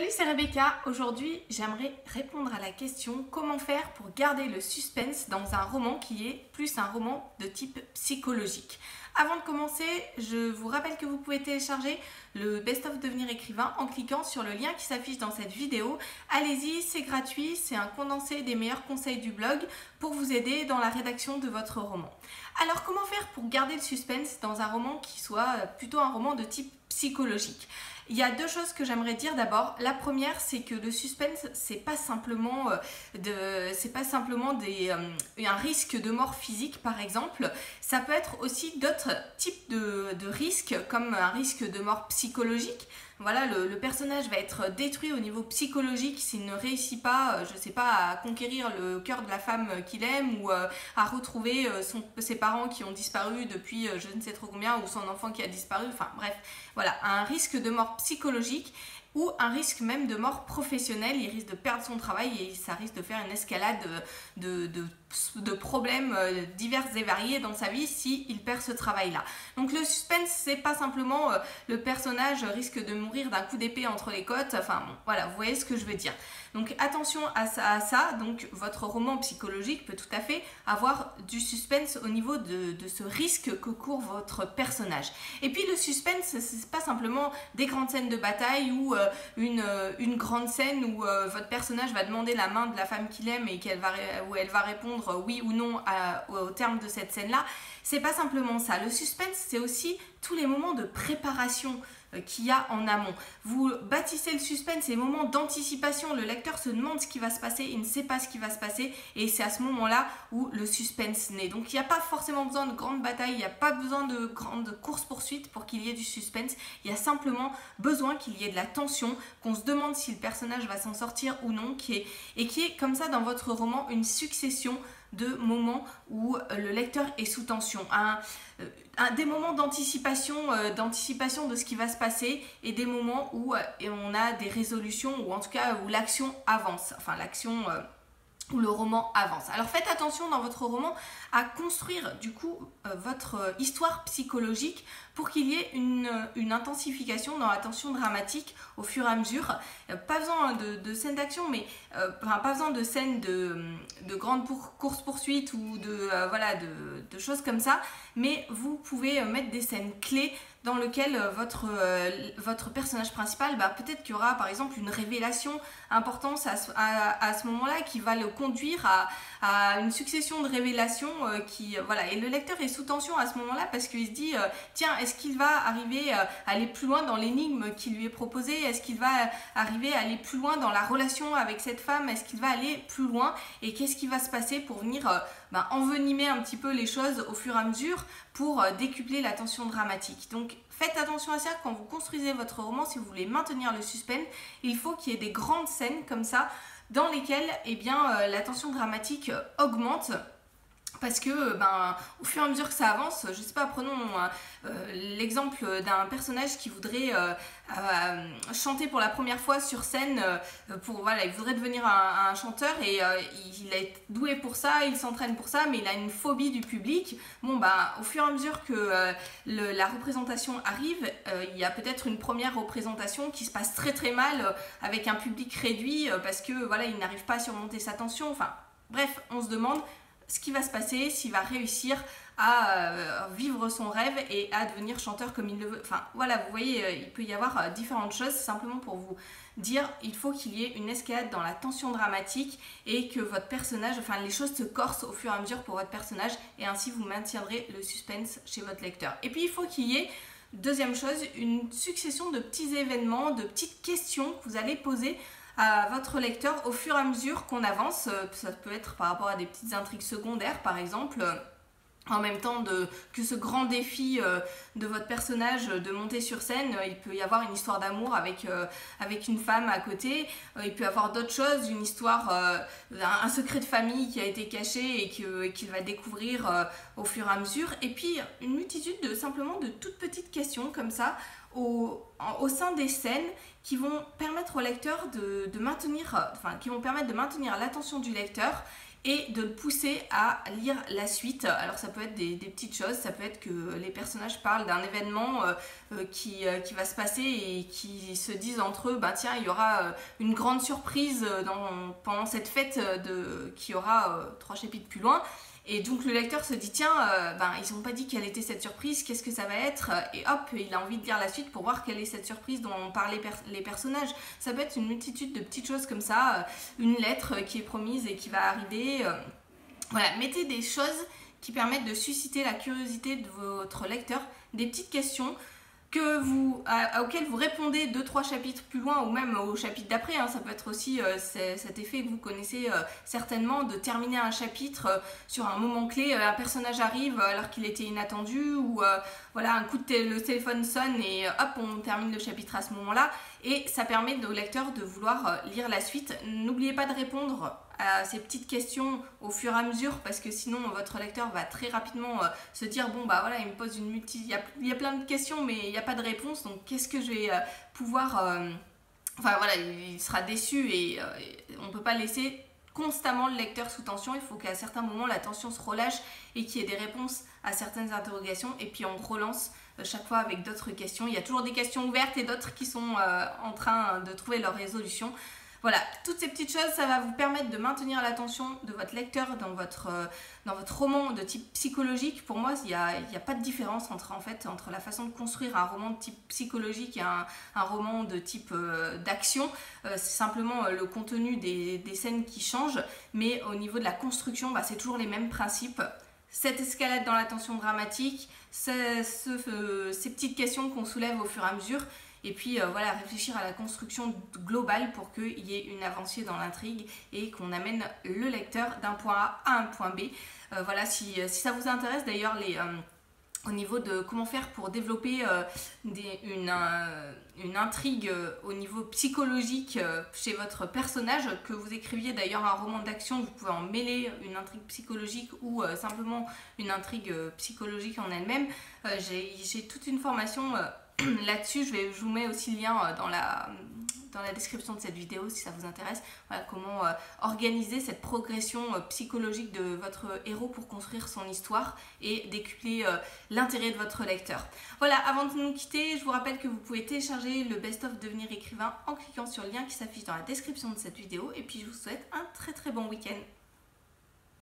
Salut, c'est Rebecca. Aujourd'hui, j'aimerais répondre à la question comment faire pour garder le suspense dans un roman qui est plus un roman de type psychologique. Avant de commencer, je vous rappelle que vous pouvez télécharger le Best of Devenir écrivain en cliquant sur le lien qui s'affiche dans cette vidéo. Allez-y, c'est gratuit, c'est un condensé des meilleurs conseils du blog pour vous aider dans la rédaction de votre roman. Alors, comment faire pour garder le suspense dans un roman qui soit plutôt un roman de type psychologique ? Il y a deux choses que j'aimerais dire d'abord. La première, c'est que le suspense, c'est pas simplement un risque de mort physique, par exemple. Ça peut être aussi d'autres types de risques, comme un risque de mort psychologique. Voilà, le personnage va être détruit au niveau psychologique s'il ne réussit pas, je sais pas, à conquérir le cœur de la femme qu'il aime ou à retrouver ses parents qui ont disparu depuis je ne sais trop combien ou son enfant qui a disparu. Enfin bref, voilà, un risque de mort psychologique ou un risque même de mort professionnelle. Il risque de perdre son travail et ça risque de faire une escalade de problèmes divers et variés dans sa vie s'il perd ce travail-là. Donc le suspense, c'est pas simplement le personnage risque de mourir d'un coup d'épée entre les côtes, enfin bon, voilà, vous voyez ce que je veux dire. Donc attention à ça, donc votre roman psychologique peut tout à fait avoir du suspense au niveau de ce risque que court votre personnage. Et puis le suspense, c'est pas simplement des grandes scènes de bataille ou une grande scène où votre personnage va demander la main de la femme qu'il aime et où elle va répondre oui ou non au terme de cette scène-là. C'est pas simplement ça. Le suspense, c'est aussi tous les moments de préparation qu'il y a en amont. Vous bâtissez le suspense, ces moments d'anticipation, le lecteur se demande ce qui va se passer, il ne sait pas ce qui va se passer et c'est à ce moment-là où le suspense naît. Donc il n'y a pas forcément besoin de grandes batailles, il n'y a pas besoin de grandes courses-poursuites pour qu'il y ait du suspense, il y a simplement besoin qu'il y ait de la tension, qu'on se demande si le personnage va s'en sortir ou non, qui est comme ça dans votre roman une succession de moments où le lecteur est sous tension, des moments d'anticipation de ce qui va se passer et des moments où on a des résolutions ou en tout cas où l'action avance, enfin l'action où le roman avance. Alors faites attention dans votre roman à construire du coup votre histoire psychologique pour qu'il y ait une intensification dans la tension dramatique au fur et à mesure. Pas besoin de scènes d'action, mais pas besoin de scènes de grandes courses-poursuites ou de choses comme ça, mais vous pouvez mettre des scènes clés dans lesquelles votre personnage principal, peut-être qu'il y aura par exemple une révélation importante à ce moment-là qui va le conduire à une succession de révélations et le lecteur est sous tension à ce moment-là parce qu'il se dit tiens, est-ce qu'il va arriver à aller plus loin dans l'énigme qui lui est proposée, est-ce qu'il va arriver à aller plus loin dans la relation avec cette femme, est-ce qu'il va aller plus loin et qu'est-ce qui va se passer pour venir envenimer un petit peu les choses au fur et à mesure pour décupler la tension dramatique. Donc faites attention à ça quand vous construisez votre roman. Si vous voulez maintenir le suspense, il faut qu'il y ait des grandes scènes comme ça dans lesquelles la tension dramatique augmente. Parce que au fur et à mesure que ça avance, je sais pas, prenons l'exemple d'un personnage qui voudrait chanter pour la première fois sur scène, il voudrait devenir un chanteur et il est doué pour ça, il s'entraîne pour ça, mais il a une phobie du public. Au fur et à mesure que la représentation arrive, il y a peut-être une première représentation qui se passe très très mal avec un public réduit parce que il n'arrive pas à surmonter sa tension. Enfin bref, on se demande ce qui va se passer, s'il va réussir à vivre son rêve et à devenir chanteur comme il le veut. Enfin voilà, vous voyez, il peut y avoir différentes choses, simplement pour vous dire, il faut qu'il y ait une escalade dans la tension dramatique et que votre personnage, les choses se corsent au fur et à mesure pour votre personnage et ainsi vous maintiendrez le suspense chez votre lecteur. Et puis il faut qu'il y ait, deuxième chose, une succession de petits événements, de petites questions que vous allez poser à votre lecteur au fur et à mesure qu'on avance. Ça peut être par rapport à des petites intrigues secondaires par exemple, en même temps que ce grand défi de votre personnage de monter sur scène, il peut y avoir une histoire d'amour avec une femme à côté, il peut y avoir d'autres choses, une histoire, un secret de famille qui a été caché et qu'il va découvrir au fur et à mesure, et puis une multitude simplement de toutes petites questions comme ça au sein des scènes qui vont permettre au lecteur de maintenir, qui vont permettre de maintenir l'attention du lecteur et de le pousser à lire la suite. Alors ça peut être des petites choses, ça peut être que les personnages parlent d'un événement qui va se passer et qui se disent entre eux, bah tiens, il y aura une grande surprise pendant cette fête qui aura 3 chapitres plus loin. Et donc le lecteur se dit tiens, ils n'ont pas dit quelle était cette surprise, qu'est-ce que ça va être, et hop, il a envie de lire la suite pour voir quelle est cette surprise dont ont parlé les personnages. Ça peut être une multitude de petites choses comme ça, une lettre qui est promise et qui va arriver. Voilà, mettez des choses qui permettent de susciter la curiosité de votre lecteur, des petites questions auxquelles vous répondez 2-3 chapitres plus loin ou même au chapitre d'après. Ça peut être aussi cet effet que vous connaissez certainement de terminer un chapitre sur un moment clé, un personnage arrive alors qu'il était inattendu ou voilà, un coup le téléphone sonne et hop, on termine le chapitre à ce moment-là et ça permet au lecteur de vouloir lire la suite. N'oubliez pas de répondre à ces petites questions au fur et à mesure parce que sinon votre lecteur va très rapidement se dire bon bah voilà, il me pose il y a plein de questions mais il n'y a pas de réponse, donc qu'est-ce que je vais pouvoir enfin voilà, il sera déçu et on ne peut pas laisser constamment le lecteur sous tension. Il faut qu'à certains moments la tension se relâche et qu'il y ait des réponses à certaines interrogations et puis on relance chaque fois avec d'autres questions. Il y a toujours des questions ouvertes et d'autres qui sont en train de trouver leur résolution. Voilà, toutes ces petites choses, ça va vous permettre de maintenir l'attention de votre lecteur dans votre roman de type psychologique. Pour moi, il n'y a pas de différence entre la façon de construire un roman de type psychologique et un roman de type d'action. C'est simplement le contenu des scènes qui change, mais au niveau de la construction, c'est toujours les mêmes principes. Cette escalade dans la tension dramatique, ces petites questions qu'on soulève au fur et à mesure. Et puis voilà, réfléchir à la construction globale pour qu'il y ait une avancée dans l'intrigue et qu'on amène le lecteur d'un point A à un point B. Voilà, si ça vous intéresse d'ailleurs au niveau de comment faire pour développer une intrigue au niveau psychologique chez votre personnage, que vous écriviez d'ailleurs un roman d'action, vous pouvez en mêler une intrigue psychologique ou simplement une intrigue psychologique en elle-même. J'ai toute une formation là-dessus, je vous mets aussi le lien dans la description de cette vidéo si ça vous intéresse. Voilà, comment organiser cette progression psychologique de votre héros pour construire son histoire et décupler l'intérêt de votre lecteur. Voilà, avant de nous quitter, je vous rappelle que vous pouvez télécharger le best-of Devenir écrivain en cliquant sur le lien qui s'affiche dans la description de cette vidéo et puis je vous souhaite un très très bon week-end.